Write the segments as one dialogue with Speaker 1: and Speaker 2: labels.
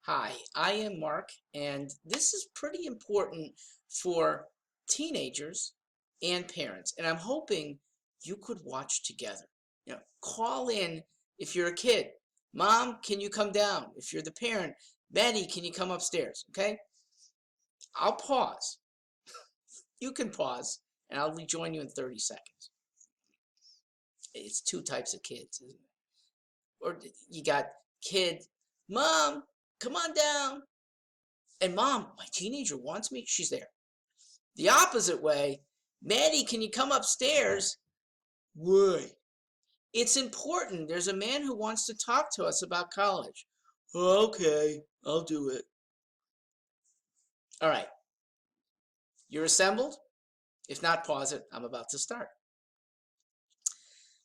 Speaker 1: Hi, I am Mark, and this is pretty important for teenagers and parents. And I'm hoping you could watch together. Call in if you're a kid. Mom, can you come down? If you're the parent, Betty, can you come upstairs? Okay? I'll pause. You can pause, and I'll rejoin you in 30 seconds. It's two types of kids, isn't it? Or you got kid, Mom, come on down. And Mom, my teenager wants me. She's there. The opposite way, Maddie, can you come upstairs? Why? It's important. There's a man who wants to talk to us about college. Okay, I'll do it. All right, you're assembled? If not, pause it. I'm about to start.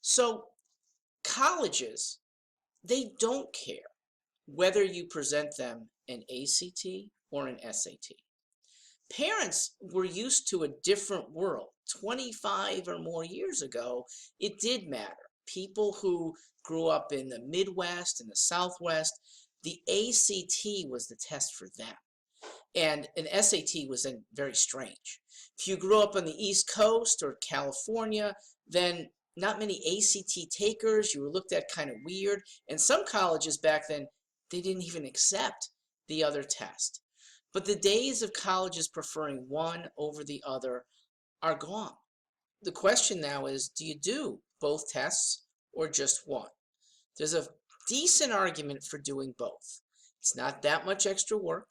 Speaker 1: So, colleges, they don't care whether you present them an ACT or an SAT. Parents were used to a different world. 25 or more years ago, it did matter. People who grew up in the Midwest and the Southwest, the ACT was the test for them. And an SAT was then very strange. If you grew up on the East Coast or California, then not many ACT takers, you were looked at kind of weird. And some colleges back then, they didn't even accept the other test. But the days of colleges preferring one over the other are gone. The question now is, do you do both tests or just one? There's a decent argument for doing both. It's not that much extra work.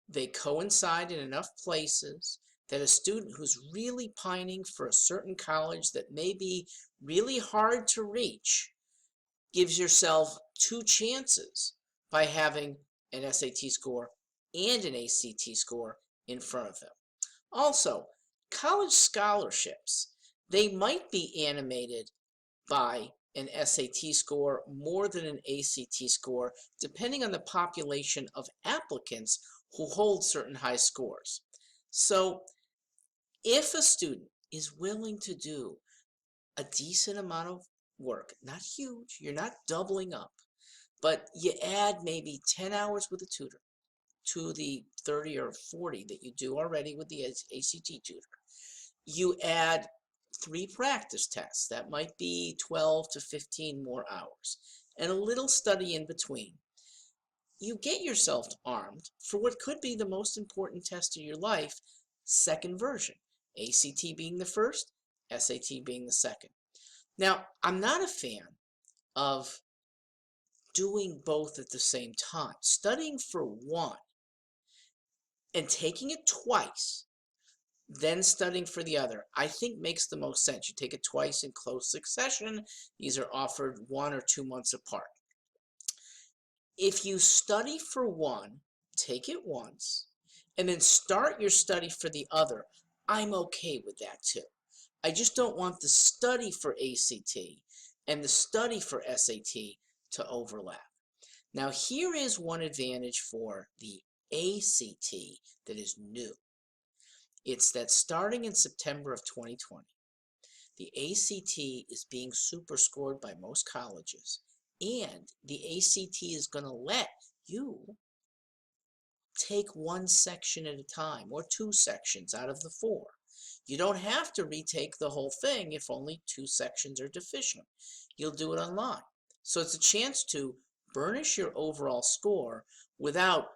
Speaker 1: They coincide in enough places that a student who's really pining for a certain college that may be really hard to reach gives yourself two chances by having an SAT score and an ACT score in front of them. Also, college scholarships, they might be animated by an SAT score more than an ACT score, depending on the population of applicants who hold certain high scores. So if a student is willing to do a decent amount of work, not huge, you're not doubling up, but you add maybe 10 hours with a tutor to the 30 or 40 that you do already with the ACT tutor. You add 3 practice tests. That might be 12 to 15 more hours. And a little study in between. You get yourself armed for what could be the most important test of your life, second version. ACT being the first, SAT being the second. Now, I'm not a fan of doing both at the same time. Studying for one and taking it twice, then studying for the other, I think makes the most sense. You take it twice in close succession. These are offered 1 or 2 months apart. If you study for one, take it once, and then start your study for the other, I'm okay with that too. I just don't want the study for ACT and the study for SAT to overlap. Now, here is one advantage for the ACT that is new. It's that starting in September of 2020, the ACT is being super scored by most colleges, and the ACT is going to let you take one section at a time or 2 sections out of the 4. You don't have to retake the whole thing if only 2 sections are deficient. You'll do it online. So it's a chance to burnish your overall score without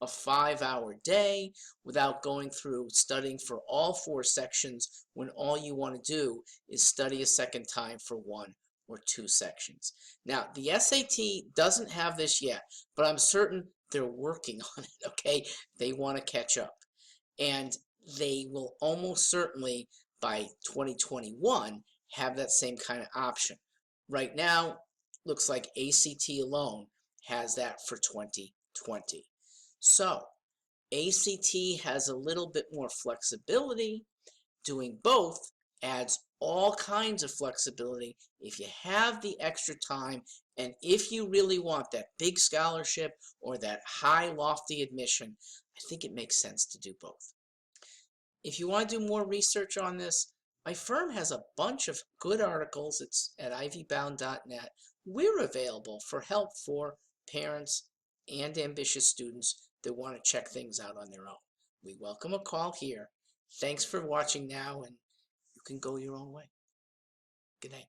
Speaker 1: a 5-hour day, without going through studying for all 4 sections when all you want to do is study a second time for 1 or 2 sections. Now, the SAT doesn't have this yet, but I'm certain they're working on it, okay? They want to catch up. And they will almost certainly, by 2021, have that same kind of option. Right now, looks like ACT alone has that for 2020. So, ACT has a little bit more flexibility. Doing both adds all kinds of flexibility if you have the extra time and if you really want that big scholarship or that high lofty admission. I think it makes sense to do both. If you want to do more research on this, my firm has a bunch of good articles. It's at ivybound.net. We're available for help for parents and ambitious students that want to check things out on their own. We welcome a call here. Thanks for watching now, and you can go your own way. Good night.